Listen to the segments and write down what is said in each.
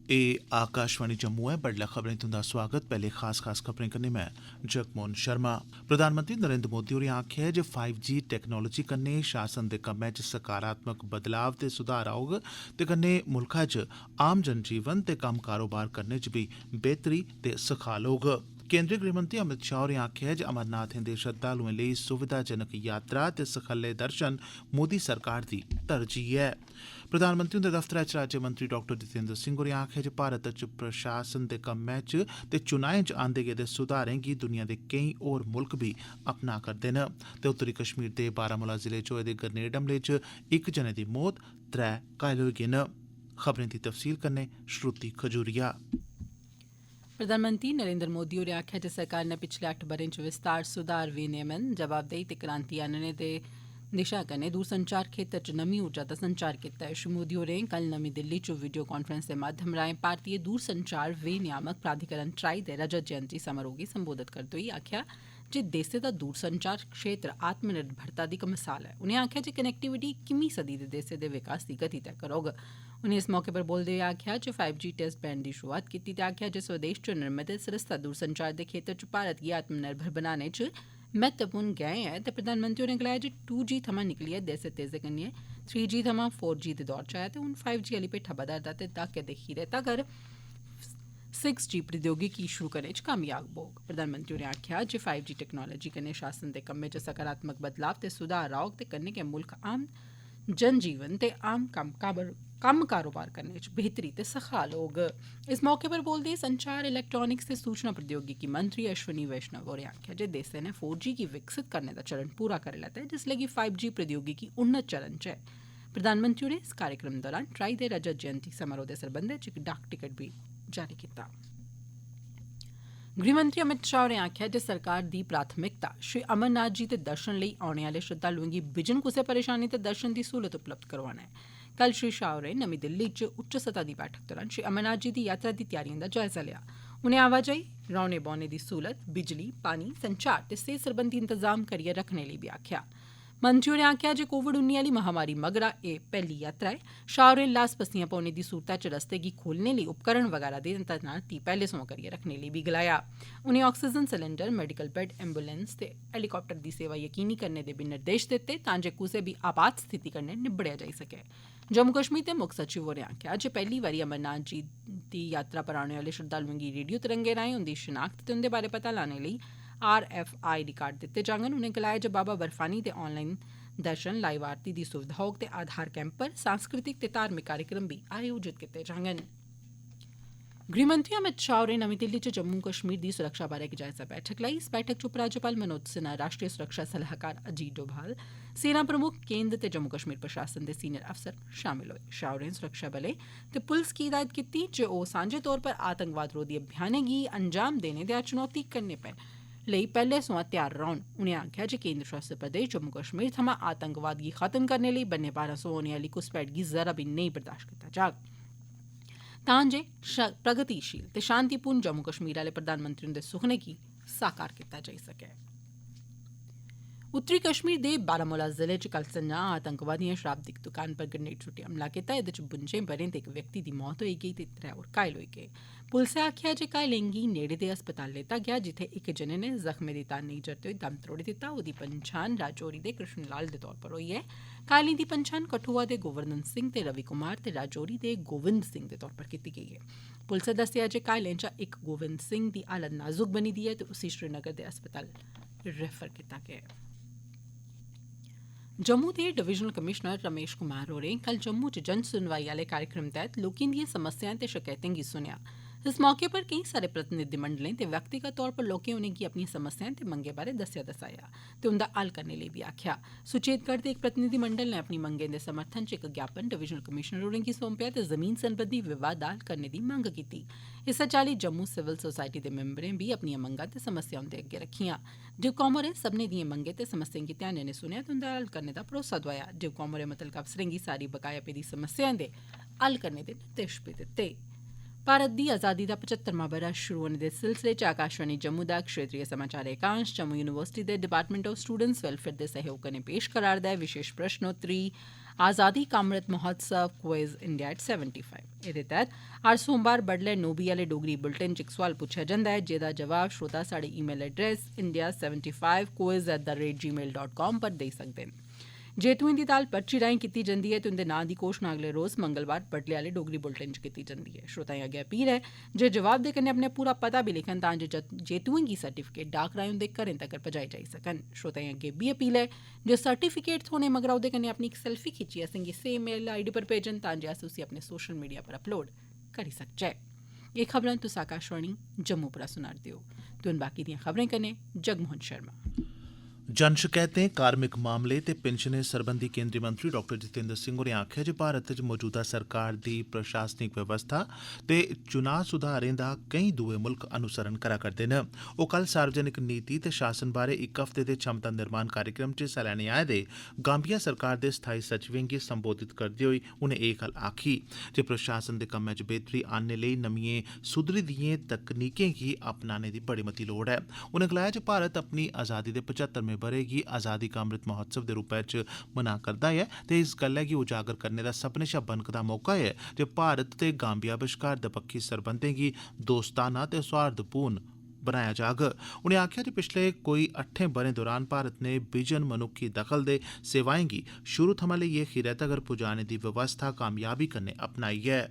एह् आकाशवाणी जम्मू ऐ। बडलै खबरें तुंदा स्वागत। पैह्ले खास खबरें कन्नै मैं जगमोहन शर्मा। प्रधानमंत्री नरेंद्र मोदी होरें आखेआ ऐ जे 5G टैक्नोलोजी कन्नै शासन दे कम्मै च सकारात्मक बदलाव ते सुधार औग ते कन्नै मुल्खै च आम जनजीवन ते कम्म कारोबार करने च बी बेहतरी ते सखाल होग। केंद्रीय गृहमंत्री अमित शाह होरें आखेआ ऐ जे अमरनाथें दे श्रद्धालुएं लेई सुविधाजनक यात्रा ते सखल्ले दर्शन मोदी सरकार दी तरजीह ऐ। प्रधानमंत्री हुंदे दफ्तरै च राज्यमंत्री डॉ जितेंद्र सिंह होरें आखेआ जे भारत च प्रशासन दे कम्मै च ते चुनाएं च आंदे गेदे सुधारें गी दुनिया दे केईं होर मुल्ख बी अपना करदे न ते उत्तरी कश्मीर दे बारामूला जिले च होए दे ग्रनेड हमले च इक जने दी मौत, 3 घायल होई गे न। खबरें दी तफसील कन्नै श्रुति खजूरिया। प्रधानमंत्री नरेंद्र मोदी होरें आखेआ जे सरकार नै पिछले 8 ब'रें च विस्तार, सुधार, विनियमन, जवाबदेही ते क्रांति आह्नने दे दिशा कन्नै दूरसंचार खेत्तर च नमीं ऊर्जा दा संचार कीता ऐ। श्री मोदी होरें कल नमीं दिल्ली च वीडियो कांफ्रेंस दे माध्यम राएं भारतीय दूरसंचार विनियामक प्राधिकरण ट्राई दे रजत जयंती समारोह गी संबोधित करदे होई आखेआ जे देसै दा दूरसंचार क्षेत्र आत्मनिर्भरता दी इक मिसाल ऐ। उनें आखेआ जे कनैक्टिविटी 21वीं सदी दे देसै दे विकास दी गति तय करोग। उनें इस मौके पर बोलदे होई आखेआ जे 5G टेस्ट बैंड दी शुरुआत कीती ते आखेआ जे स्वदेश च निर्मित सरिस्ता दूरसंचार दे खेत्तर च भारत गी आत्मनिर्भर बनाने च महत्वपूर्ण गैं ऐ ते प्रधानमंत्री होरें गलाया जे 2G थमां निकलियै देसै तेजे कन्नै 3G थमां 4G दे दौर च आया ते हून 5G आह्ली भेठा बधा'रदा ते दहाके दे खीरै तगर 6G प्रौद्योगिकी शुरू करने च कामयाब होग। प्रधानमंत्री होरें आखेआ जे 5G टैक्नोलोजी कन्नै शासन दे कम्मै च सकारात्मक बदलाव ते सुधार औग ते कन्नै गै मुल्ख आम जनजीवन ते आम कम्म कारोबार करने च बेहतरी ते सखाल होग। इस मौके पर बोलदे होई संचार, इलैक्ट्रानिक्स ते सूचना प्रौद्योगिकी मंत्री अश्विनी वैष्णव होरें आखेआ जे देसै नै 4G गी विकसित करने दा चरण पूरा करी लैता ऐ जिसलै कि 5G प्रौद्योगिकी उन्नत चरण च ऐ। प्रधानमंत्री होरें इस कार्यक्रम दौरान ट्राई दे रजत जयंती समारोह दे सरबंधै च इक डाक टिकट बी जारी कीता। गृहमंत्री अमित शाह होरें आखेआ जे सरकार दी प्राथमिकता श्री अमरनाथ जी दे दर्शन लेई औने आह्ले श्रद्धालुएं गी बिजन कुसै परेशानी दे दर्शन दी सहूलत उपलब्ध करोआना ऐ। कल श्री शाह होरें नमीं दिल्ली च उच्च सतह दी बैठक दौरान श्री अमरनाथ जी दी यात्रा दी त्यारिएं दा जायजा लेआ। उनें आवाजाही, रौह्ने बौह्ने दी सहूलत, बिजली, पानी, संचार ते सेहत सरबंधी इंतजाम करियै रक्खने लेई बी आखेआ। मंत्री होरें आखेआ जे कोविड-19 आह्ली महामारी मगरा एह् पैह्ली यात्रा ऐ। शाह होरें ल्हास पस्सियां पौने दी सूरतै च रस्ते गी खोलने लेई उपकरण वगैरा दी तैनाती पैह्ले सोयां करियै रक्खने लेई बी गलाया। उनें oxygen cylinder, medical bed, ambulance ते हैलीकाप्टर दी सेवा यकीनी करने दे बी निर्देश दित्ते तां जे कुसै बी आपात स्थिति कन्नै निब्बड़ेआ जाई सकै। जम्मू कश्मीर दे मुक्ख सचिव होरें आखेआ जे पैह्ली बारी अमरनाथ जी दी यात्रा पर औने आह्ले श्रद्धालुएं गी रेडियो तरंगें राएं उंदी शिनाख्त ते उंदे बारै पता लाने लेई RFI रिकार्ड दित्ते जाङन। उनें गलाया जे बाबा बर्फानी दे ऑनलाइन दर्शन, लाइव आरती दी सुविधा होग ते आधार कैंप पर सांस्कृतिक ते धार्मिक कार्यक्रम बी आयोजित कीते जाङन। गृहमंत्री अमित शाह होरें नमीं दिल्ली च जम्मू कश्मीर दी सुरक्षा बारै इक जायजा बैठक लाई। इस बैठक च उपराज्यपाल मनोज सिन्हा, राष्ट्रीय सुरक्षा सलाहकार अजीत डोभाल, सेना प्रमुख, केंद्र ते जम्मू कश्मीर प्रशासन दे सीनियर अफसर शामल होए। शाह होरें सुरक्षा बलें ते पुलस गी हिदायत कीती जे ओह् सांझे तौर पर आतंकवाद रोधी अभियानें गी अंजाम देने दे चुनौती कन्नै लेई पैह्ले सोयां त्यार रौह्न। उनें आखेआ जे केंद्र शासित प्रदेश जम्मू कश्मीर थमां आतंकवाद गी खत्म करने लेई बन्ने पारा सोयां होने आह्ली घुसपैठ गी जरा बी नेईं बर्दाश्त कीता जाग तां जे प्रगतिशील ते शांतिपूर्ण जम्मू कश्मीर आह्ले प्रधानमंत्री हुंदे सुखने गी साकार कीता जाई सकै। उत्तरी कश्मीर दे बारामूला जिले च कल संझा आतंकवादिएं शराब दी दुकान पर ग्रनेड सुट्टी हमला कीता। एह्दे च 52 ब'रें दे इक व्यक्ति दी मौत होई गेई ते 3 होर घायल होई गे। पुलसै आखेआ जे घायलें गी नेड़े दे अस्पताल लेता गेआ जित्थै इक जने नै जख्में दी तां नेईं जरदे होई दम त्रोड़ी दित्ता। ओह्दी पन्छान राजौरी दे कृष्ण लाल दे तौर पर होई ऐ। घायलें दी पन्छान कठुआ दे गोवर्धन सिंह ते रवि कुमार ते राजौरी दे गोविंद सिंह दे तौर पर कीती गेई ऐ। पुलसै दस्सेआ जे घायलें चा इक गोविंद सिंह दी हालत नाजुक बनी दी ऐ ते उसी श्रीनगर दे अस्पताल रेफर कीता गेआ ऐ। जम्मू दे डिवीजनल कमिशनर रमेश कुमार होरें कल जम्मू च जन सुनवाई आह्ले कार्यक्रम तैह्त लोकें दिएं समस्याएं ते शकैतें गी सुनेआ। इस मौके पर केईं सारे प्रतिनिधिमंडलें ते व्यक्तिगत तौर पर लोकें उनेंगी अपनिएं समस्याएं ते मंगें बारै दस्सेआ दसाया ते उंदा हल करने लेई बी आखेआ। सुचेतगढ़ दे इक प्रतिनिधिमंडल नै अपनी मंगें दे समर्थन च इक ज्ञापन डिवीजनल कमिशनर होरें गी सौंपेआ ते जमीन सरबंधी विवाद दा हल करने दी मंग कीती। इस्सै चाल्ली जम्मू सिविल सोसायटी दे मिंबरें बी अपनियां मंगां ते समस्यां उंदे अग्गे रक्खियां। डिवकाम होरें सब्भनें दिएं मंगें ते समस्याएं गी ध्यानै नै सुनेआ ते उंदा हल करने दा भरोसा दोआया। डिवकाम होरें मुतलका अफसरें गी सारी बकाया पेदी समस्याएं दे हल करने दे निर्देश बी दित्ते। भारत दी आजादी दा 75वां ब'रा शुरू होने दे सिलसिले च आकाशवाणी जम्मू दा क्षेत्रीय समाचार एकांश जम्मू यूनिवर्सिटी दे डिपार्टमेंट ऑफ स्टूडेंट्स वेलफेयर दे सहयोग कन्नै पेश करा'रदा ऐ विशेष प्रश्नोत्तरी आजादी का Amrit Mahotsav quiz India at 75 एह्दे तैह्त हर सोमवार बडलै 9 बजे आह्ले डोगरी बुलेटिन च इक सोआल पुच्छेआ जंदा ऐ जेह्दा जवाब श्रोता साढ़े ईमेल एड्रेस india75quiz@gmail.com पर देई सकदे न। जेतुएं दी ताल पर्ची राएं कीती जंदी ऐ ते उंदे नां दी घोषणा अगले रोज मंगलवार बडले आह्ले डोगरी बुलेटिन च कीती जंदी ऐ। श्रोताएं अग्गै अपील ऐ जे जवाब दे कन्नै अपना पूरा पता बी लिखन तां जे जेतुएं गी सर्टिफिकेट डाक राएं उंदे घरें तगर पजाए जाई सकन। श्रोताएं अग्गै बी अपील ऐ जे सर्टिफिकेट थ्होने मगरा ओह्दे कन्नै अपनी इक सेल्फी खिच्चियै असेंगी सेम मेल आईडी पर भेजन तां जे अस उसी अपने सोशल मीडिया पर अपलोड करी सकचै। एह् खबरां तुस आकाशवाणी जम्मू परा सुना'रदे ओ ते हुन बाकी दियां खबरें कन्नै जगमोहन शर्मा। जन शकैतें कार्मिक मामले ते पिंशनें सरबंधी केंद्री मंत्री डॉ जितेंद्र सिंह होरें आखेआ जे भारत च मौजूदा सरकार दी प्रशासनिक व्यवस्था ते चुनां सुधारें दा केईं दुए मुल्ख अनुसरण करा करदे न। ओह् कल सार्वजनिक नीति ते शासन बारै इक हफ्ते दे क्षमता निर्माण कार्यक्रम च हिस्सा लैने आए दे गाम्बिया सरकार दे स्थाई सचिवें गी संबोधित करदे होई उनें एह् गल्ल आखी जे प्रशासन दे कम्मै च बेहतरी आनने लेई नमियें सुधरी दियें तकनीकें गी अपनाने दी बड़ी मती लोड़ ऐ। उनें गलाया जे भारत अपनी आजादी दे 75वें ब'रे गी आजादी का अमृत महोत्सव दे रूपै च मना करदा ऐ ते इस गल्लै गी उजागर करने दा सभनें शा बनकदा मौका ऐ जे भारत ते गाम्बिया बश्कार दपक्खी सरबंधें गी दोस्ताना ते सौहार्दपूर्ण बनाया जाग। उनें आखेआ जे पिछले कोई 8 ब'रें दौरान भारत ने बिजन मनुक्खी दखल दे सेवाएं गी शुरू थमां लेइयै खीरै तगर पुजाने दी व्यवस्था कामयाबी कन्नै अपनाई ऐ।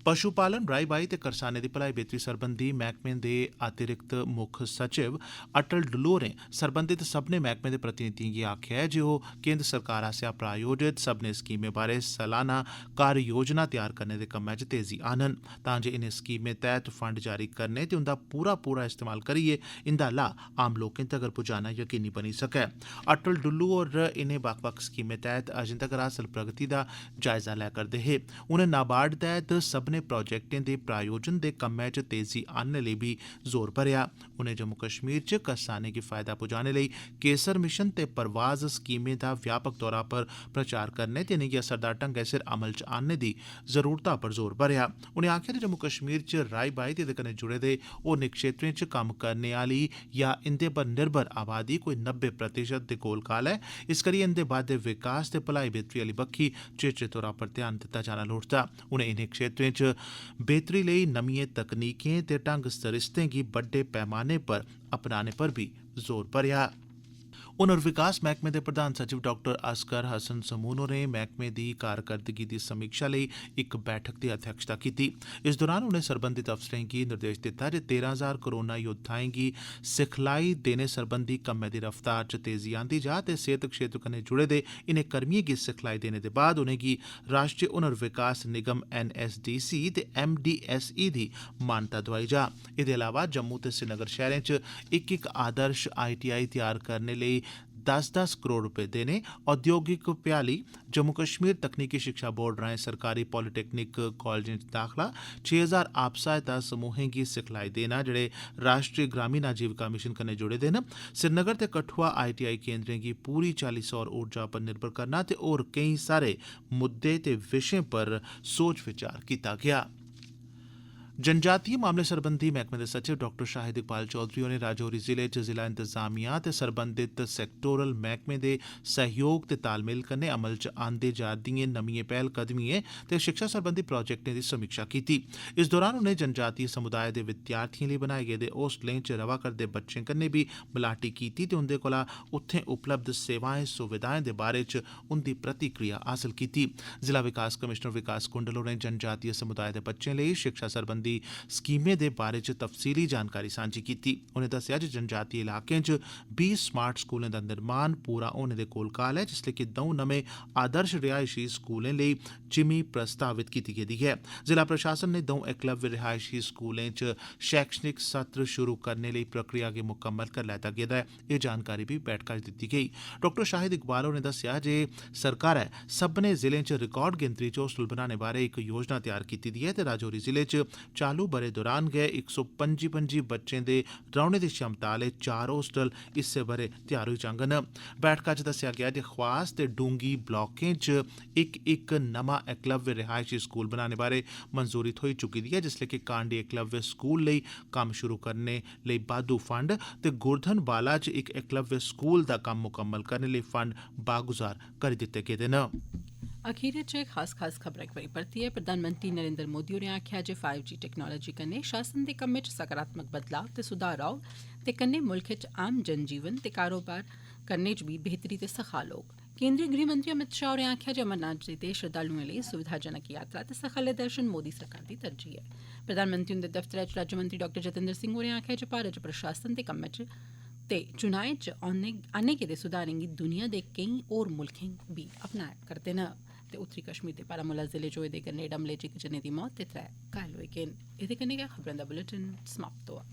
पशु पालन राई बाई ते करसानें दी भलाई बेहतरी सरबंधी मैह्कमें दे अतिरिक्त मुक्ख सचिव अटल डुल्लू होरें सरबंधित सब्भनें मैह्कमें दे प्रतिनिधिएं गी आखेआ ऐ जे ओह् केंद्र सरकार आसेआ प्रायोजित सब्भनें स्कीमें बारै सलाना कार्य योजना तैयार करने दे कम्मै च तेजी आनन तां जे इनें स्कीमें तैह्त फंड जारी करने ते उंदा पूरा इस्तेमाल करियै इंदा लाह् आम लोकें तगर पुजाना यकीनी बनी सकै। अटल डुल्लू होर इनें बक्ख-बक्ख स्कीमें तैह्त अजें तगर हासल प्रगति दा जायजा लै करदे हे। उनें नाबार्ड तैह्त सब्भनें प्रोजेक्टें दे प्रायोजन दे कम्मै च तेजी आनने लेई बी जोर भरेआ। उनें जम्मू कश्मीर च करसानें गी फायदा पुजाने लेई केसर मिशन ते परवाज स्कीमें दा व्यापक तौरा पर प्रचार करने ते इनेंगी असरदार ढंगै सिर अमल च आनने दी जरूरता पर जोर भरेआ। उनें आखेआ जे जम्मू कश्मीर च राई बाई ते एह्दे कन्नै जुड़े दे होरनें क्षेत्रें च कम्म करने आह्ली या इंदे पर निर्भर आबादी कोई 90% दे कोलकाल ऐ। इस करियै इंदे बाद्धे विकास ते भलाई बेहतरी आह्ली बक्खी चेचे तौरा पर ध्यान दित्ता जाना लोड़चदा। उनें इनें क्षेत्रें च बेहतरी लेई नमियें तकनीकें ते ढंग सरिस्तें गी बड्डे पैमाने पर अपनाने पर भी जोर भरेआ। हुनर विकास मैह्कमे दे प्रधान सचिव डॉ असगर हसन समून होरें मैह्कमे दी कारकरदगी दी समीक्षा लेई इक बैठक दी अध्यक्षता कीती। इस दौरान उनें सरबंधित अफसरें गी निर्देश दित्ता जे 13,000 कोरोना योद्धाएं गी सिखलाई देने सरबंधी कम्मै दी रफ्तार च तेजी आंदी जा ते सेह्त क्षेत्र कन्नै जुड़े दे इनें कर्मियें गी सिखलाई देने दे बाद उनेंगी राष्ट्रीय हुनर विकास निगम NSDC ते MDSE दी मानता दोआई जा। एह्दे अलावा जम्मू ते श्रीनगर शैह्रें च इक आदर्श ITI तैयार करने लेई 10-10 करोड़ रपे देने, औद्योगिक भ्याली, जम्मू कश्मीर तकनीकी शिक्षा बोर्ड राएं सरकारी पॉलीटैक्निक कालजें च दाखला, 6,000 आप सहायता समूहें गी सिखलाई देना जेह्ड़े राष्ट्रीय ग्रामीण आजीविका मिशन कन्नै जुड़े दे न, श्रीनगर ते कठुआ ITI केंद्रें गी पूरी चाल्ली सौर ऊर्जा पर निर्भर करना ते होर केईं सारे मुद्दे ते विशें पर सोच विचार कीता गेआ। जनजातीय मामले सरबंधी मैह्कमे दे सचिव डॉ शाहिद इकबाल चौधरी होरें राजौरी जिले च जिला इंतजामिया ते सरबंधित सैक्टोरल मैह्कमें दे सहयोग ते तालमेल कन्नै अमल च आंदे जा'रदिएं नमिएं पैह्लकदमिएं ते शिक्षा सरबंधी प्रोजेक्टें दी समीक्षा कीती। इस दौरान उनें जनजातीय समुदाय दे विद्यार्थिएं लेई बनाए गेदे होस्टलें च रवा करदे बच्चें कन्नै बी मलाटी कीती ते उंदे कोला उत्थें उपलब्ध सेवाएं सुविधाएं दे बारे च उंदी प्रतिक्रिया हासल कीती। जिला विकास कमिशनर विकास कुंडल होरें जनजातीय समुदाय दे बच्चें लेई शिक्षा सरबंधी स्कीमें दे बारे च तफसीली जानकारी सांझी कीती। उनें दस्सेआ जे जनजातीय इलाकें च 20 स्मार्ट स्कूलें दा निर्माण पूरा होने दे कोलकाल ऐ जिसलै कि 2 नमें आदर्श रिहायशी स्कूलें लेई जिमीं प्रस्तावित कीती गेदी है। जिला प्रशासन ने 2 एकलव्य रिहायशी स्कूलें च शैक्षणिक सत्र शुरू करने लेई प्रक्रिया गी मुकम्मल करी लैता गेदा ऐ। एह् जानकारी बी बैठका च दित्ती गेई। डॉ शाहिद इकबाल होरें दस्सेआ जे सरकारै सब्भनें जिलें च रिकार्ड गिनतरी च होस्टल बनाने बारै इक योजना तैयार कीती दी ऐ ते राजौरी जिले च चालू ब'रे दौरान गै 125 बच्चें दे रौह्ने दी क्षमता आह्ले 4 होस्टल इस्सै ब'रे तैयार होई जाङन। बैठका च दस्सेआ गेआ जे ख्वास ते डूंगी ब्लाकें च इक नमां एकलव्य रिहायशी स्कूल बनाने बारै मंजूरी थ्होई चुकी दी ऐ जिसलै कि कांडी एकलव्य स्कूल लेई कम्म शुरू करने लेई बाद्धू फंड ते गुरधन बाला च इक एकलव्य स्कूल दा कम्म मुकम्मल करने लेई फंड बागुजार करी दित्ते गेदे न। अखीर च खास खबरें इक बारी परतियै प्रधानमंत्री नरेंद्र मोदी होरें आखेआ जे 5G टेक्नोलोजी कन्नै शासन दे कम्मै च सकारात्मक बदलाव ते सुधार औग ते कन्नै मुल्खै च आम जनजीवन ते कारोबार करने च बी बेहतरी ते सखाल होग। केंद्रीय गृह मंत्री अमित शाह होरें आखेआ जे अमरनाथ जी दे श्रद्धालुएं लेई सुविधाजनक यात्रा ते सखल्ले दर्शन मोदी सरकार दी तरजीह ऐ। प्रधानमंत्री हुंदे दफ्तरै च राज्यमंत्री डाक्टर जितेंद्र सिंह होरें आखेआ जे भारत च प्रशासन दे कम्मै च ते चुनाएं च आने गेदे सुधारें गी दुनिया दे केईं होर मुल्खें बी अपनाया करदे न। ते उत्तरी कश्मीर दे बारामूला जिले च होए दे ग्रेनेड हमले च इक जने दी मौत ते 3 घायल होई गे न। एह्दे कन्नै गै खबरें दा बुलेटिन समाप्त होआ।